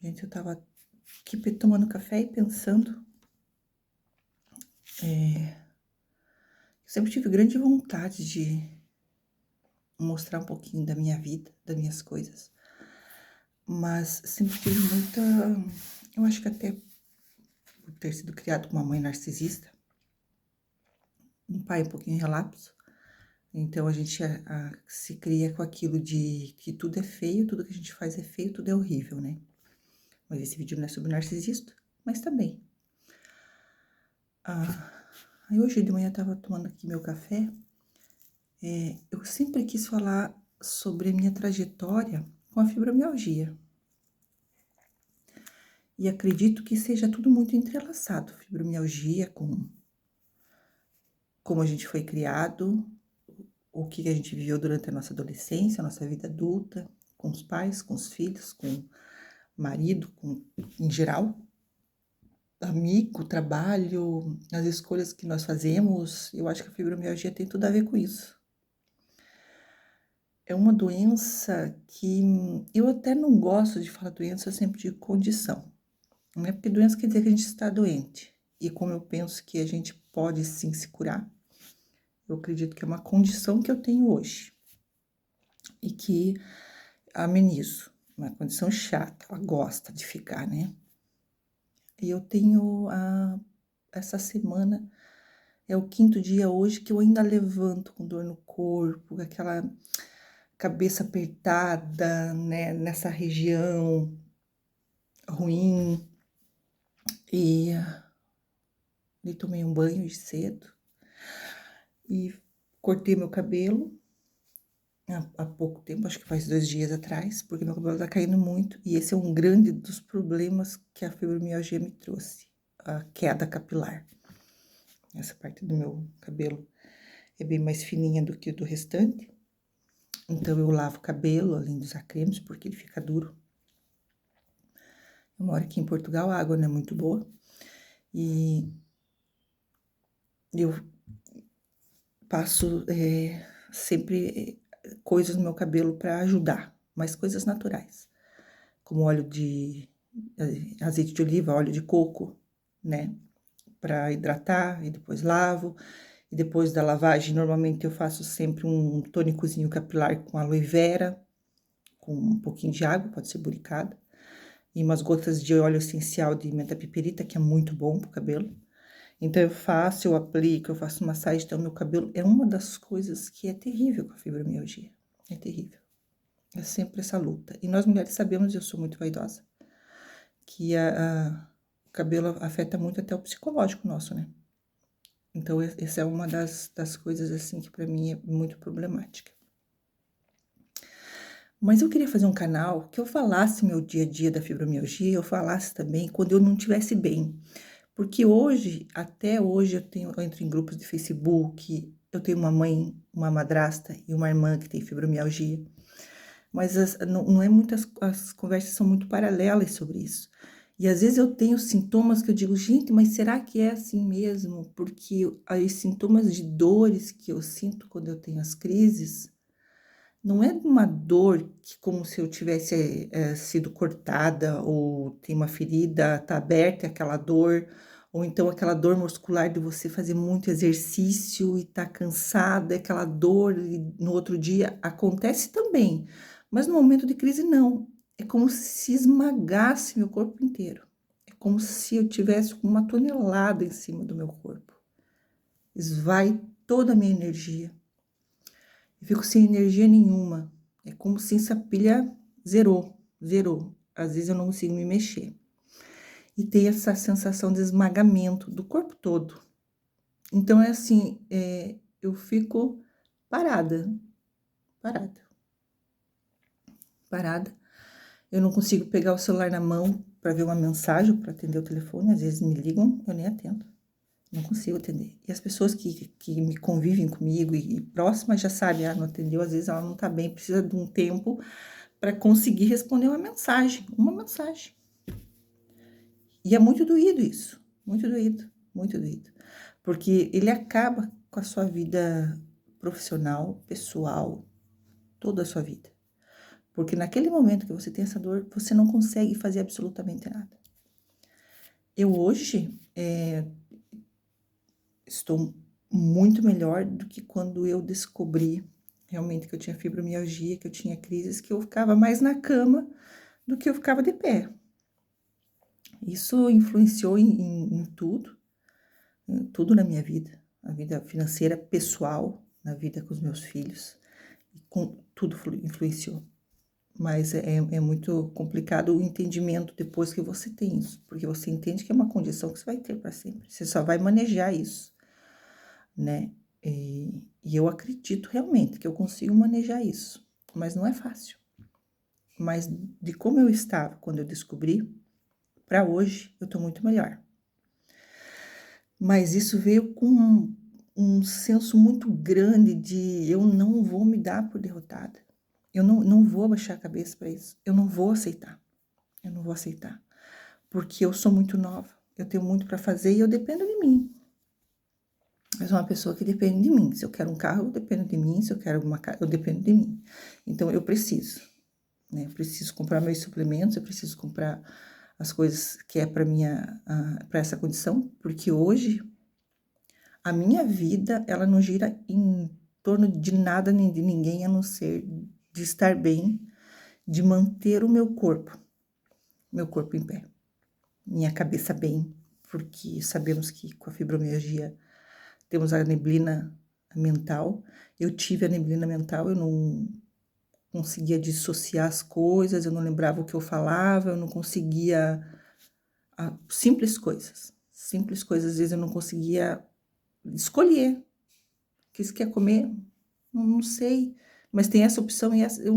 Gente, eu tava aqui tomando café e pensando. Eu sempre tive grande vontade de mostrar um pouquinho da minha vida, das minhas coisas. Mas sempre tive muita. Eu acho que até por ter sido criado com uma mãe narcisista, um pai um pouquinho relapso. Então a gente se cria com aquilo de que tudo é feio, tudo que a gente faz é feio, tudo é horrível, né? Mas esse vídeo não é sobre narcisista, mas também. Aí hoje de manhã eu tava tomando aqui meu café. Eu sempre quis falar sobre a minha trajetória com a fibromialgia. E acredito que seja tudo muito entrelaçado. Fibromialgia com como a gente foi criado, o que a gente viveu durante a nossa adolescência, a nossa vida adulta, com os pais, com os filhos, com o marido, em geral, amigo, trabalho, as escolhas que nós fazemos. Eu acho que a fibromialgia tem tudo a ver com isso. É uma doença que eu até não gosto de falar doença, eu sempre digo condição. Não é porque doença quer dizer que a gente está doente. E como eu penso que a gente pode sim se curar, eu acredito que é uma condição que eu tenho hoje. E que amenizo. Uma condição chata, ela gosta de ficar, né? E eu tenho essa semana, é o 5º dia hoje que eu ainda levanto com dor no corpo, com aquela cabeça apertada, né, nessa região ruim. E tomei um banho de cedo e cortei meu cabelo há pouco tempo, acho que faz 2 dias atrás, porque meu cabelo tá caindo muito e esse é um grande dos problemas que a fibromialgia me trouxe, a queda capilar. Essa parte do meu cabelo é bem mais fininha do que o do restante, então eu lavo o cabelo, além de usar cremes, porque ele fica duro. Eu moro aqui em Portugal, a água não é muito boa e eu passo sempre coisas no meu cabelo para ajudar, mas coisas naturais, como óleo de azeite de oliva, óleo de coco, né, para hidratar e depois lavo. E depois da lavagem, normalmente eu faço sempre um tônicozinho capilar com aloe vera, com um pouquinho de água, pode ser buricada, e umas gotas de óleo essencial de menta piperita, que é muito bom pro cabelo. Então eu faço, eu aplico, eu faço massagem, então meu cabelo é uma das coisas que é terrível com a fibromialgia. É terrível. É sempre essa luta. E nós mulheres sabemos, eu sou muito vaidosa, que o cabelo afeta muito até o psicológico nosso, né? Então essa é uma das coisas, assim, que pra mim é muito problemática. Mas eu queria fazer um canal que eu falasse meu dia a dia da fibromialgia, eu falasse também quando eu não estivesse bem. Porque hoje, até hoje, eu entro em grupos de Facebook, eu tenho uma mãe, uma madrasta e uma irmã que tem fibromialgia. Mas não é muitas, as conversas são muito paralelas sobre isso. E às vezes eu tenho sintomas que eu digo, gente, mas será que é assim mesmo? Porque os sintomas de dores que eu sinto quando eu tenho as crises, não é uma dor que como se eu tivesse sido cortada ou tem uma ferida, tá aberta aquela dor, ou então aquela dor muscular de você fazer muito exercício e tá cansada, aquela dor e no outro dia acontece também, mas no momento de crise não. É como se esmagasse meu corpo inteiro. É como se eu tivesse uma tonelada em cima do meu corpo. Esvai toda a minha energia. Eu fico sem energia nenhuma. É como se essa pilha zerou. Às vezes eu não consigo me mexer. E tem essa sensação de esmagamento do corpo todo. Então é assim, eu fico parada. Eu não consigo pegar o celular na mão para ver uma mensagem, para atender o telefone. Às vezes me ligam, eu nem atendo. Não consigo atender. E as pessoas que me convivem comigo e próximas já sabem, não atendeu, às vezes ela não tá bem, precisa de um tempo para conseguir responder uma mensagem. E é muito doído isso, muito doído. Porque ele acaba com a sua vida profissional, pessoal, toda a sua vida. Porque naquele momento que você tem essa dor, você não consegue fazer absolutamente nada. Eu hoje estou muito melhor do que quando eu descobri realmente que eu tinha fibromialgia, que eu tinha crises, que eu ficava mais na cama do que eu ficava de pé. Isso influenciou em tudo, em tudo na minha vida, na vida financeira, pessoal, na vida com os meus filhos, tudo influenciou. Mas é muito complicado o entendimento depois que você tem isso, porque você entende que é uma condição que você vai ter para sempre, você só vai manejar isso, né? E eu acredito realmente que eu consigo manejar isso, mas não é fácil. Mas de como eu estava quando eu descobri, para hoje eu tô muito melhor. Mas isso veio com um senso muito grande de eu não vou me dar por derrotada. Eu não vou baixar a cabeça para isso. Eu não vou aceitar. Eu não vou aceitar. Porque eu sou muito nova. Eu tenho muito para fazer e eu dependo de mim. Eu sou uma pessoa que depende de mim. Se eu quero um carro, eu dependo de mim. Se eu quero uma casa, eu dependo de mim. Então eu preciso, né? Eu preciso comprar meus suplementos, eu preciso comprar as coisas que é para essa condição, porque hoje a minha vida, ela não gira em torno de nada nem de ninguém, a não ser de estar bem, de manter o meu corpo em pé, minha cabeça bem, porque sabemos que com a fibromialgia temos a neblina mental. Eu tive a neblina mental, eu não conseguia dissociar as coisas, eu não lembrava o que eu falava, eu não conseguia simples coisas, às vezes eu não conseguia escolher. O que você quer comer? Não sei. Mas tem essa opção e essa, eu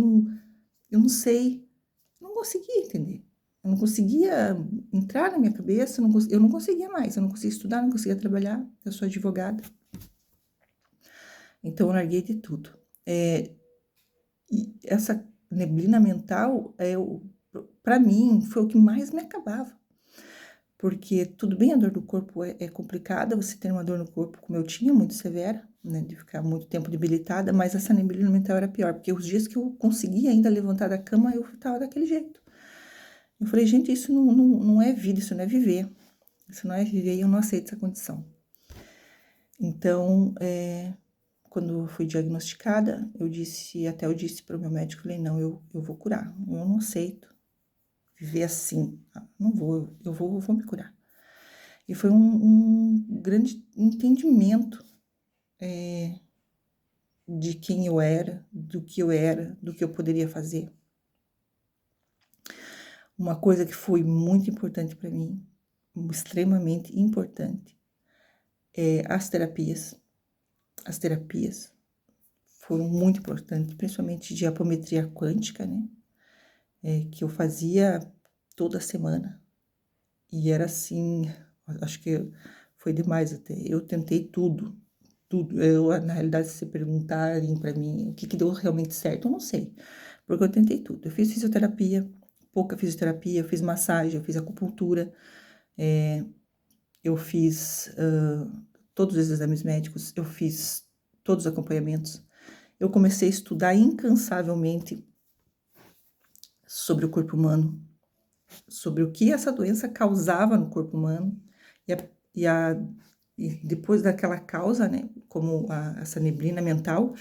não sei. Não conseguia entender. Eu não conseguia entrar na minha cabeça, eu não conseguia mais. Eu não conseguia estudar, não conseguia trabalhar. Eu sou advogada. Então, eu larguei de tudo. E essa neblina mental, para mim, foi o que mais me acabava. Porque tudo bem, a dor do corpo é complicada, você tem uma dor no corpo, como eu tinha, muito severa, né, de ficar muito tempo debilitada, mas essa neblina mental era pior, porque os dias que eu conseguia ainda levantar da cama, eu tava daquele jeito. Eu falei, gente, isso não é vida, isso não é viver. Isso não é viver e eu não aceito essa condição. Então, quando eu fui diagnosticada, eu disse para o meu médico, falei, não, eu vou curar, eu não aceito viver assim, não vou, eu vou me curar. E foi um grande entendimento de quem eu era, do que eu poderia fazer. Uma coisa que foi muito importante para mim, extremamente importante, é as terapias. As terapias foram muito importantes, principalmente de apometria quântica, né? Que eu fazia toda semana. E era assim, acho que foi demais até. Eu tentei tudo. Na realidade, se perguntarem para mim o que deu realmente certo, eu não sei. Porque eu tentei tudo. Eu fiz fisioterapia, pouca fisioterapia, eu fiz massagem, eu fiz acupuntura, eu fiz todos os exames médicos, eu fiz todos os acompanhamentos. Eu comecei a estudar incansavelmente sobre o corpo humano, sobre o que essa doença causava no corpo humano e depois daquela causa, né, como essa neblina mental,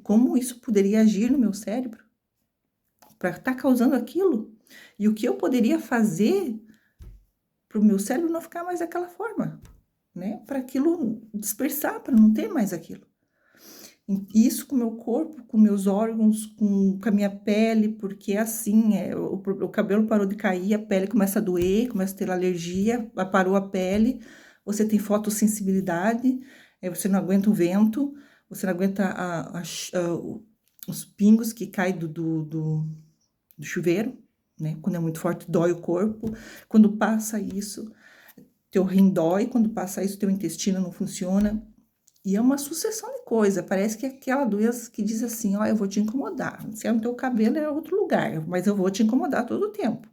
como isso poderia agir no meu cérebro para estar causando aquilo e o que eu poderia fazer para o meu cérebro não ficar mais daquela forma, né, para aquilo dispersar, para não ter mais aquilo. Isso com o meu corpo, com meus órgãos, com a minha pele, porque é assim, o cabelo parou de cair, a pele começa a doer, começa a ter alergia, parou a pele, você tem fotossensibilidade, você não aguenta o vento, você não aguenta os pingos que caem do chuveiro, né? Quando é muito forte, dói o corpo. Quando passa isso, teu rim dói, quando passa isso, teu intestino não funciona. E é uma sucessão de coisas, parece que é aquela doença que diz assim, ó, eu vou te incomodar, se é no teu cabelo é outro lugar, mas eu vou te incomodar todo o tempo,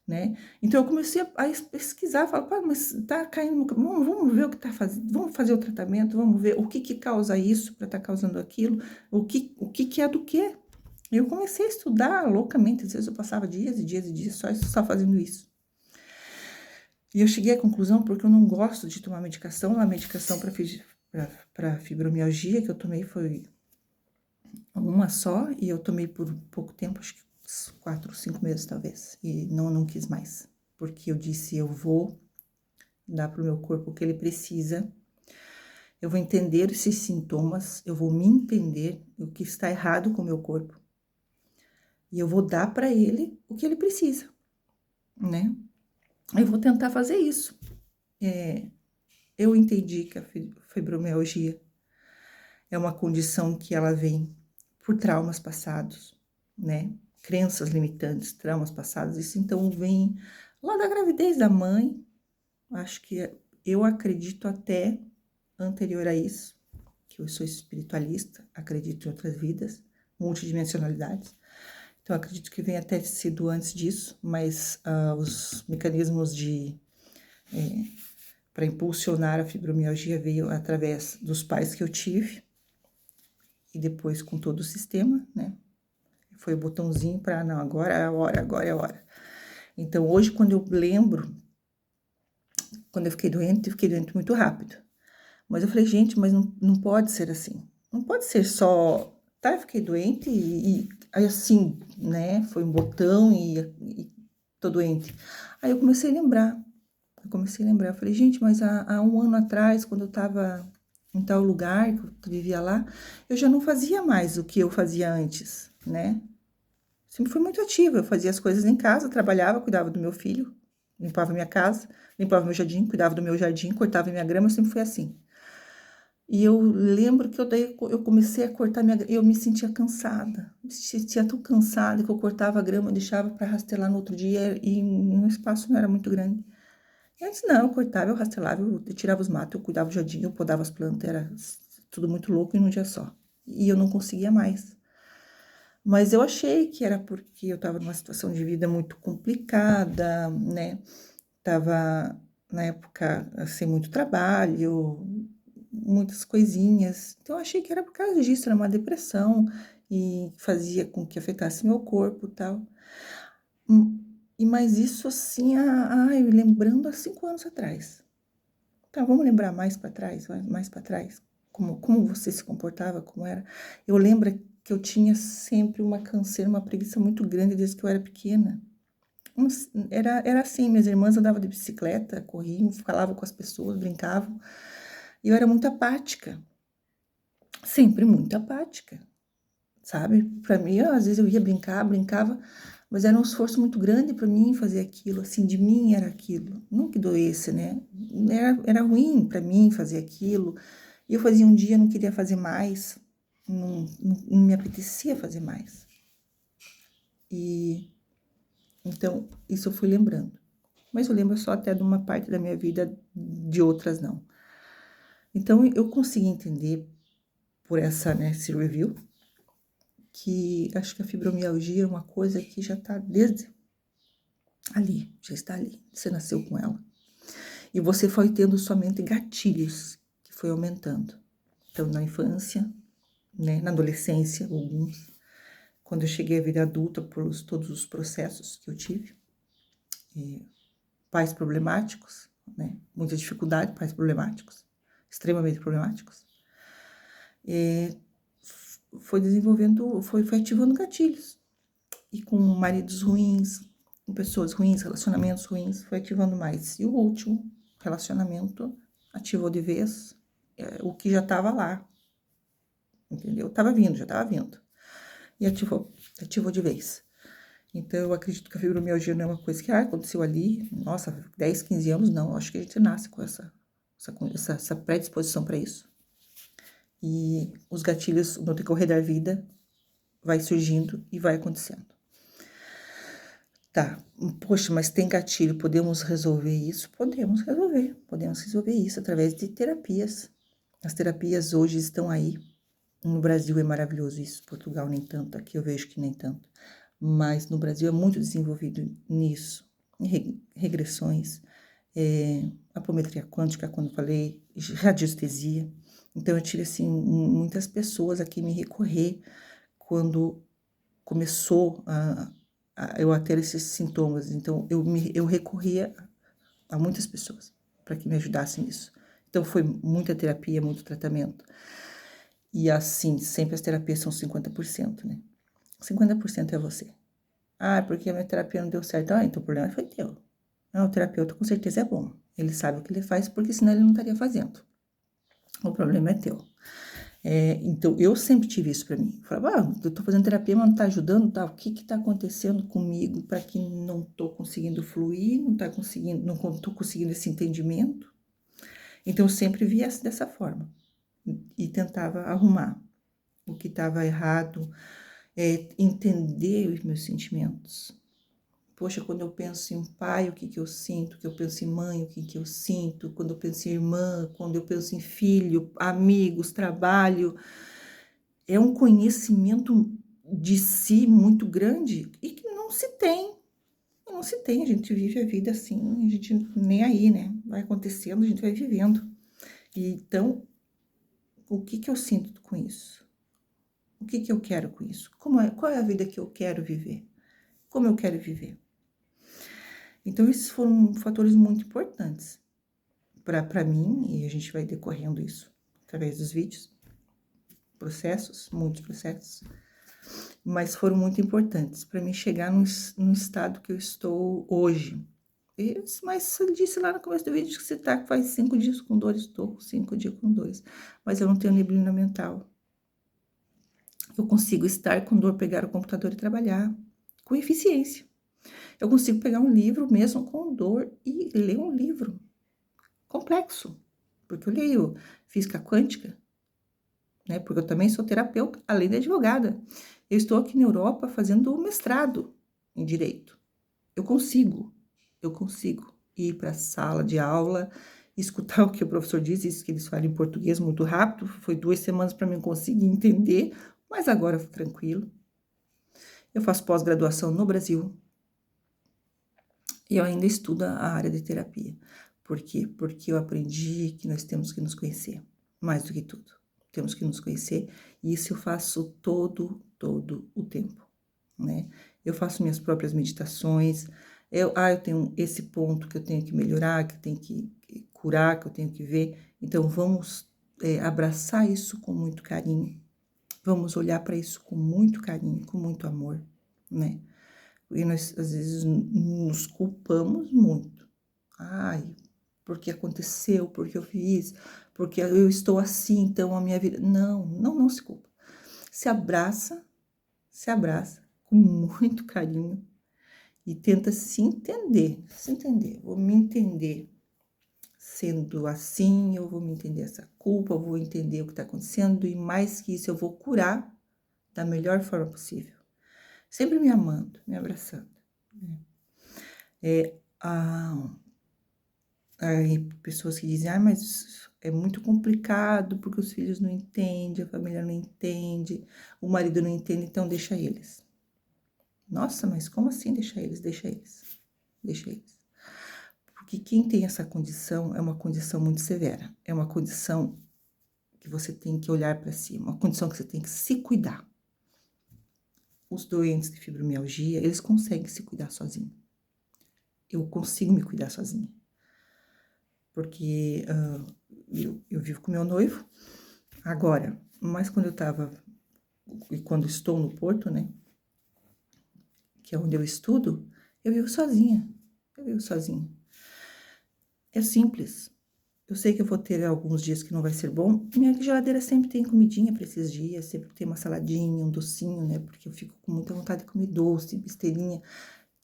né? Então eu comecei a pesquisar, falar, pá, mas tá caindo, vamos ver o que tá fazendo, vamos fazer o tratamento, vamos ver o que causa isso para tá causando aquilo, o que é do quê? E eu comecei a estudar loucamente, às vezes eu passava dias e dias e dias só fazendo isso. E eu cheguei à conclusão, porque eu não gosto de tomar medicação, a medicação para fibromialgia que eu tomei foi uma só, e eu tomei por pouco tempo, acho que uns 4, 5 meses talvez, e não quis mais, porque eu disse, eu vou dar para o meu corpo o que ele precisa, eu vou entender esses sintomas, eu vou me entender o que está errado com o meu corpo, e eu vou dar para ele o que ele precisa, né? Eu vou tentar fazer isso. Eu entendi que a fibromialgia é uma condição que ela vem por traumas passados, né? Crenças limitantes, traumas passados. Isso então vem lá da gravidez da mãe. Acho que eu acredito até anterior a isso, que eu sou espiritualista, acredito em outras vidas, multidimensionalidades. Então, acredito que venha até sido antes disso, mas os mecanismos para impulsionar a fibromialgia veio através dos pais que eu tive e depois com todo o sistema, né? Foi o botãozinho para, não, agora é a hora, agora é a hora. Então, hoje, quando eu lembro, quando eu fiquei doente muito rápido. Mas eu falei, gente, mas não pode ser assim. Não pode ser só, tá, eu fiquei doente e aí assim, né? Foi um botão e tô doente. Aí eu comecei a lembrar. Eu falei, gente, mas há um ano atrás, quando eu tava em tal lugar, que eu vivia lá, eu já não fazia mais o que eu fazia antes, né? Sempre fui muito ativa, eu fazia as coisas em casa, trabalhava, cuidava do meu filho, limpava minha casa, limpava meu jardim, cuidava do meu jardim, cortava minha grama, eu sempre fui assim. E eu lembro que eu comecei a cortar minha grama, eu me sentia cansada, me sentia tão cansada que eu cortava a grama, deixava para rastelar no outro dia e o espaço não era muito grande. E antes não, eu cortava, eu rastelava, eu tirava os matos, eu cuidava do jardim, eu podava as plantas, era tudo muito louco em um dia só. E eu não conseguia mais. Mas eu achei que era porque eu estava numa situação de vida muito complicada, né? Tava na época sem muito trabalho, muitas coisinhas. Então eu achei que era por causa disso, era uma depressão e fazia com que afetasse meu corpo e tal. E mais isso assim, lembrando há 5 anos atrás. Tá, vamos lembrar mais para trás, mais para trás, como você se comportava, como era. Eu lembro que eu tinha sempre uma canseira, uma preguiça muito grande desde que eu era pequena. Era assim, minhas irmãs andavam de bicicleta, corriam, falavam com as pessoas, brincavam. E eu era muito apática, sempre muito apática, sabe? Para mim, às vezes eu ia brincar, brincava, mas era um esforço muito grande para mim fazer aquilo, assim, de mim era aquilo. Não que doesse, né? Era ruim para mim fazer aquilo. E eu fazia um dia, não queria fazer mais, não me apetecia fazer mais. E então, isso eu fui lembrando. Mas eu lembro só até de uma parte da minha vida, de outras não. Então, eu consegui entender por esse review, que acho que a fibromialgia é uma coisa que já está desde ali, já está ali, você nasceu com ela. E você foi tendo somente gatilhos, que foi aumentando. Então, na infância, né, na adolescência, alguns, quando eu cheguei à vida adulta, por todos os processos que eu tive, pais problemáticos, né, muita dificuldade, pais problemáticos, extremamente problemáticos, foi desenvolvendo, foi ativando gatilhos. E com maridos ruins, com pessoas ruins, relacionamentos ruins, foi ativando mais. E o último relacionamento ativou de vez o que já estava lá, entendeu? Já estava vindo. E ativou de vez. Então, eu acredito que a fibromialgia não é uma coisa que aconteceu ali, nossa, 10, 15 anos, não. Eu acho que a gente nasce com essa predisposição para isso. E os gatilhos, no decorrer da vida, vai surgindo e vai acontecendo. Tá, poxa, mas tem gatilho, podemos resolver isso? Podemos resolver isso através de terapias. As terapias hoje estão aí. No Brasil é maravilhoso isso, Portugal nem tanto, aqui eu vejo que nem tanto. Mas no Brasil é muito desenvolvido nisso, regressões, apometria quântica, quando eu falei, radiestesia. Então eu tive, assim, muitas pessoas aqui me recorrer quando começou eu a ter esses sintomas. Então, eu recorria a muitas pessoas para que me ajudassem nisso. Então, foi muita terapia, muito tratamento. E assim, sempre as terapias são 50%, né? 50% é você. Ah, porque a minha terapia não deu certo. Ah, então o problema foi teu. Não, o terapeuta com certeza é bom. Ele sabe o que ele faz, porque senão ele não estaria fazendo. O problema é teu. Então, eu sempre tive isso pra mim. Eu falava, eu tô fazendo terapia, mas não tá ajudando, tá? O que que tá acontecendo comigo para que não tô conseguindo fluir, não tô conseguindo esse entendimento? Então, eu sempre via dessa forma. E tentava arrumar o que estava errado, entender os meus sentimentos. Poxa, quando eu penso em pai, o que que eu sinto? Quando eu penso em mãe, o que que eu sinto? Quando eu penso em irmã, quando eu penso em filho, amigos, trabalho, é um conhecimento de si muito grande e que não se tem. Não se tem, a gente vive a vida assim, a gente nem aí, né? Vai acontecendo, a gente vai vivendo. Então, o que que eu sinto com isso? O que que eu quero com isso? Qual é a vida que eu quero viver? Como eu quero viver? Então, esses foram fatores muito importantes para mim, e a gente vai decorrendo isso através dos vídeos, muitos processos, mas foram muito importantes para mim chegar no estado que eu estou hoje. Mas você disse lá no começo do vídeo que você tá faz 5 dias com dores, estou com 5 dias com dores, mas eu não tenho neblina mental. Eu consigo estar com dor, pegar o computador e trabalhar com eficiência. Eu consigo pegar um livro mesmo com dor e ler um livro complexo, porque eu leio física quântica, né? Porque eu também sou terapeuta, além de advogada. Eu estou aqui na Europa fazendo mestrado em direito. Eu consigo ir para a sala de aula, escutar o que o professor diz, isso que eles falam em português muito rápido. Foi 2 semanas para mim conseguir entender, mas agora tranquilo. Eu faço pós-graduação no Brasil. E eu ainda estudo a área de terapia. Por quê? Porque eu aprendi que nós temos que nos conhecer, mais do que tudo. Temos que nos conhecer, e isso eu faço todo o tempo, né? Eu faço minhas próprias meditações, eu tenho esse ponto que eu tenho que melhorar, que eu tenho que curar, que eu tenho que ver. Então, vamos abraçar isso com muito carinho, vamos olhar para isso com muito carinho, com muito amor, né? E nós, às vezes, nos culpamos muito. Ai, porque aconteceu, porque eu fiz, porque eu estou assim, então a minha vida... Não se culpa. Se abraça com muito carinho e tenta se entender. Vou me entender sendo assim, eu vou me entender essa culpa, eu vou entender o que está acontecendo e mais que isso, eu vou curar da melhor forma possível. Sempre me amando, me abraçando. Aí pessoas que dizem, mas é muito complicado porque os filhos não entendem, a família não entende, o marido não entende, então deixa eles. Nossa, mas como assim deixa eles? Deixa eles. Deixa eles. Porque quem tem essa condição é uma condição muito severa. É uma condição que você tem que olhar para si, uma condição que você tem que se cuidar. Os doentes de fibromialgia, eles conseguem se cuidar sozinhos. Eu consigo me cuidar sozinha. Porque eu vivo com meu noivo agora, mas quando eu tava, e quando estou no Porto, né, que é onde eu estudo, eu vivo sozinha, É simples. Eu sei que eu vou ter alguns dias que não vai ser bom. Minha geladeira sempre tem comidinha para esses dias, sempre tem uma saladinha, um docinho, né, porque eu fico com muita vontade de comer doce, besteirinha,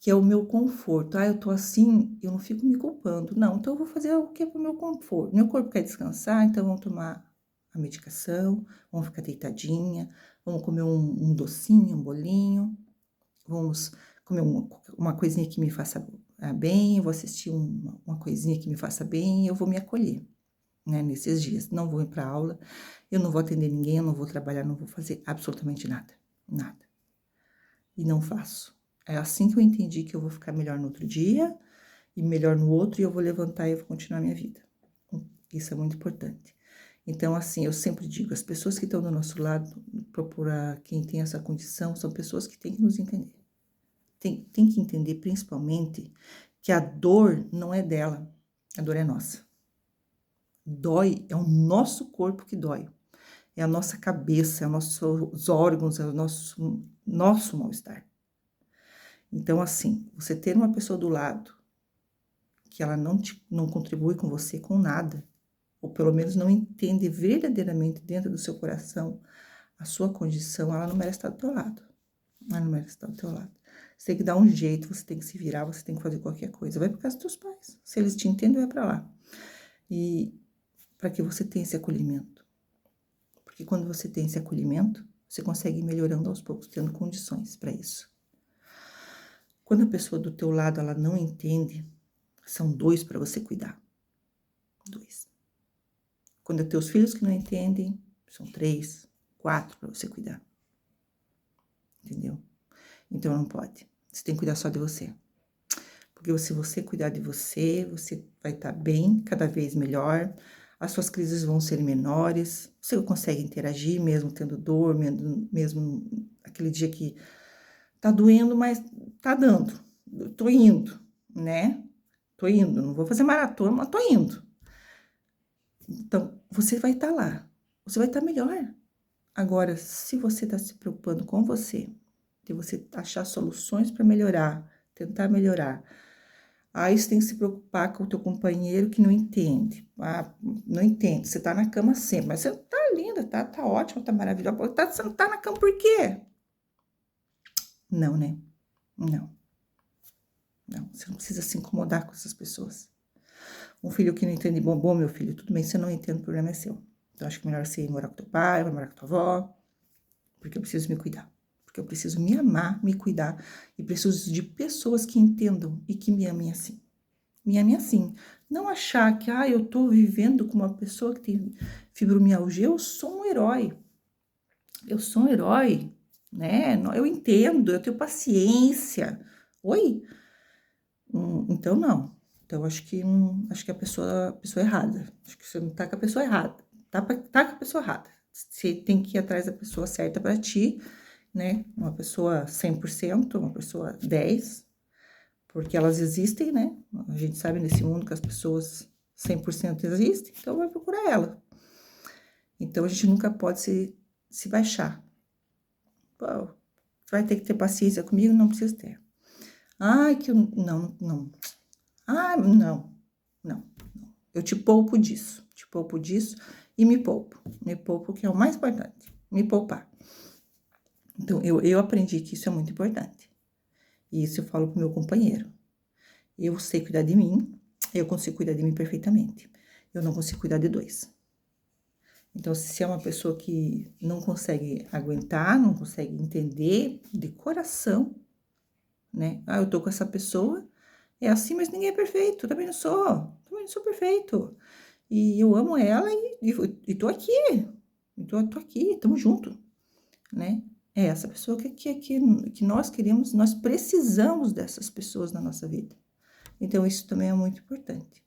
que é o meu conforto. Eu tô assim, eu não fico me culpando. Não, então eu vou fazer o que é pro meu conforto. Meu corpo quer descansar, então vamos tomar a medicação, vamos ficar deitadinha, vamos comer um docinho, um bolinho, vamos comer uma coisinha que me faça bem, eu vou assistir uma coisinha que me faça bem e eu vou me acolher, né, nesses dias. Não vou ir pra aula, eu não vou atender ninguém, eu não vou trabalhar, não vou fazer absolutamente nada, nada. E não faço. É assim que eu entendi que eu vou ficar melhor no outro dia e melhor no outro, e eu vou levantar e eu vou continuar a minha vida. Isso é muito importante. Então, assim, eu sempre digo, as pessoas que estão do nosso lado, procurar quem tem essa condição, são pessoas que têm que nos entender. Tem que entender, principalmente, que a dor não é dela, a dor é nossa. Dói, é o nosso corpo que dói. É a nossa cabeça, é os nossos órgãos, é o nosso mal-estar. Então, assim, você ter uma pessoa do lado que ela não contribui com você com nada, ou pelo menos não entende verdadeiramente dentro do seu coração a sua condição, ela não merece estar do teu lado. Ela não merece estar do teu lado. Você tem que dar um jeito, você tem que se virar, você tem que fazer qualquer coisa. Vai para casa dos teus pais. Se eles te entendem, vai para lá. E para que você tenha esse acolhimento. Porque quando você tem esse acolhimento, você consegue ir melhorando aos poucos, tendo condições para isso. Quando a pessoa do teu lado, ela não entende, são 2 para você cuidar. 2. Quando é teus filhos que não entendem, são 3, 4 para você cuidar. Entendeu? Então não pode. Você tem que cuidar só de você. Porque se você cuidar de você, você vai estar bem, cada vez melhor. As suas crises vão ser menores. Você consegue interagir mesmo tendo dor, mesmo aquele dia que tá doendo, mas tá dando. Eu tô indo, né? Tô indo. Não vou fazer maratona, mas tô indo. Então, você vai estar lá. Você vai estar melhor. Agora, se você está se preocupando com você, de você achar soluções para melhorar, tentar melhorar, aí você tem que se preocupar com o teu companheiro que não entende. Ah, não entende, você tá na cama sempre, mas você tá linda, tá ótima, tá maravilhosa. Você não tá na cama por quê? Não, né? Não. Não, você não precisa se incomodar com essas pessoas. Um filho que não entende, bom, meu filho, tudo bem, você não entende, o problema é seu. Então, acho que é melhor você ir morar com teu pai, vai morar com tua avó, porque eu preciso me cuidar. Porque eu preciso me amar, me cuidar, e preciso de pessoas que entendam e que me amem assim. Me amem assim. Não achar que, eu tô vivendo com uma pessoa que tem fibromialgia, eu sou um herói. Eu sou um herói, né? Eu entendo, eu tenho paciência. Oi? Então, não. Então, acho que a pessoa é errada. Acho que você não tá com a pessoa errada. Tá com a pessoa errada. Você tem que ir atrás da pessoa certa para ti, né? Uma pessoa 100%, uma pessoa 10%, porque elas existem, né? A gente sabe nesse mundo que as pessoas 100% existem, então vai procurar ela. Então, a gente nunca pode se baixar. Pô, vai ter que ter paciência comigo? Não precisa ter. Ai, que eu... Não. Ah, não. Eu te poupo disso e me poupo. Me poupo, que é o mais importante, me poupar. Então, eu aprendi que isso é muito importante. E isso eu falo pro meu companheiro. Eu sei cuidar de mim, eu consigo cuidar de mim perfeitamente. Eu não consigo cuidar de 2. Então, se é uma pessoa que não consegue aguentar, não consegue entender de coração, né? Eu tô com essa pessoa, é assim, mas ninguém é perfeito, eu também não sou perfeito. E eu amo ela e tô aqui, tô aqui, tamo junto, né? É essa pessoa que nós queremos, nós precisamos dessas pessoas na nossa vida. Então, isso também é muito importante.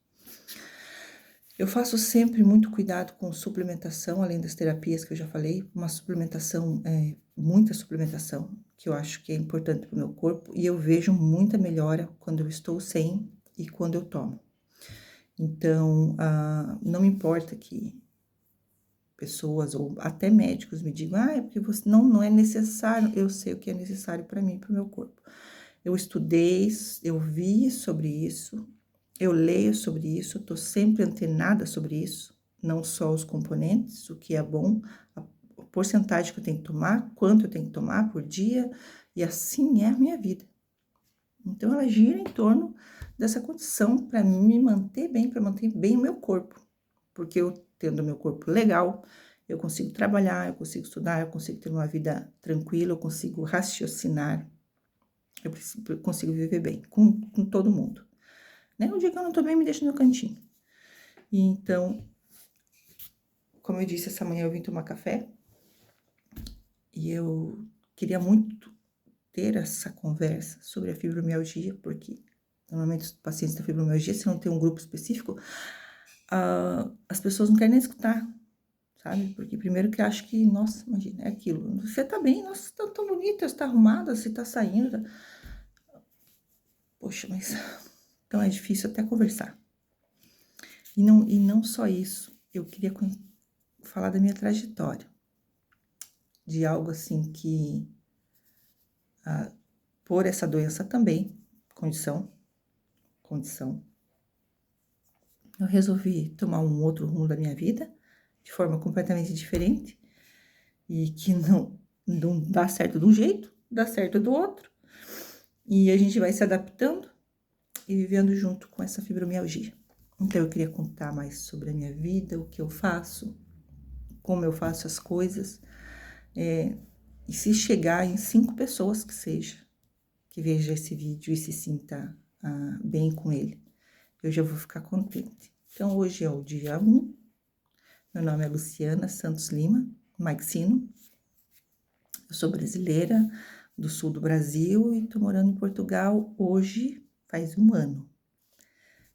Eu faço sempre muito cuidado com suplementação, além das terapias que eu já falei, uma suplementação, muita suplementação, que eu acho que é importante para o meu corpo, e eu vejo muita melhora quando eu estou sem e quando eu tomo. Então, não me importa que pessoas ou até médicos me digam, é porque você não é necessário, eu sei o que é necessário para mim, para o meu corpo. Eu estudei, eu vi sobre isso, eu leio sobre isso, estou sempre antenada sobre isso, não só os componentes, o que é bom, a porcentagem que eu tenho que tomar, quanto eu tenho que tomar por dia, e assim é a minha vida. Então, ela gira em torno dessa condição para me manter bem, para manter bem o meu corpo, porque eu tendo o meu corpo legal, eu consigo trabalhar, eu consigo estudar, eu consigo ter uma vida tranquila, eu consigo raciocinar, eu consigo viver bem com todo mundo. Né? O dia que eu não tô bem, me deixa no cantinho. E então, como eu disse, essa manhã eu vim tomar café e eu queria muito ter essa conversa sobre a fibromialgia, porque normalmente os pacientes da fibromialgia, se não tem um grupo específico, as pessoas não querem nem escutar. sabe? Porque primeiro que eu acho que, nossa, imagina, é aquilo. Você tá bem, nossa, tá tão bonita, você tá arrumada, você tá saindo. Poxa, mas então é difícil até conversar. E não só isso, eu queria falar da minha trajetória, de algo assim que, por essa doença também, condição, condição, eu resolvi tomar um outro rumo da minha vida, de forma completamente diferente, e que não dá certo de um jeito, dá certo do outro, e a gente vai se adaptando e vivendo junto com essa fibromialgia. Então, eu queria contar mais sobre a minha vida, o que eu faço, como eu faço as coisas, e se chegar em 5 pessoas que seja, que veja esse vídeo e se sinta bem com ele, eu já vou ficar contente. Então, hoje é o dia 1, meu nome é Luciana Santos Lima, Maxino, eu sou brasileira, do sul do Brasil e tô morando em Portugal hoje, faz 1 ano.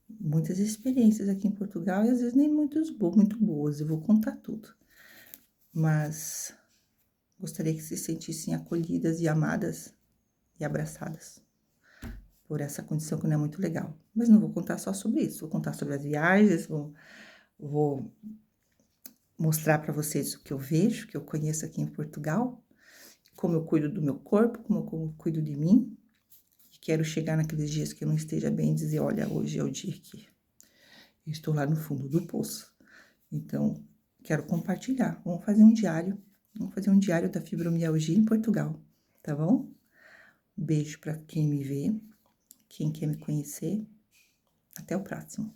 Muitas experiências aqui em Portugal e às vezes nem muito boas, eu vou contar tudo. Mas gostaria que se sentissem acolhidas e amadas e abraçadas por essa condição que não é muito legal. Mas não vou contar só sobre isso, vou contar sobre as viagens, vou mostrar para vocês o que eu vejo, que eu conheço aqui em Portugal, como eu cuido do meu corpo, como eu cuido de mim. E quero chegar naqueles dias que eu não esteja bem e dizer, olha, hoje é o dia que eu estou lá no fundo do poço. Então, quero compartilhar. Vamos fazer um diário da fibromialgia em Portugal, tá bom? Beijo para quem me vê, quem quer me conhecer. Até o próximo.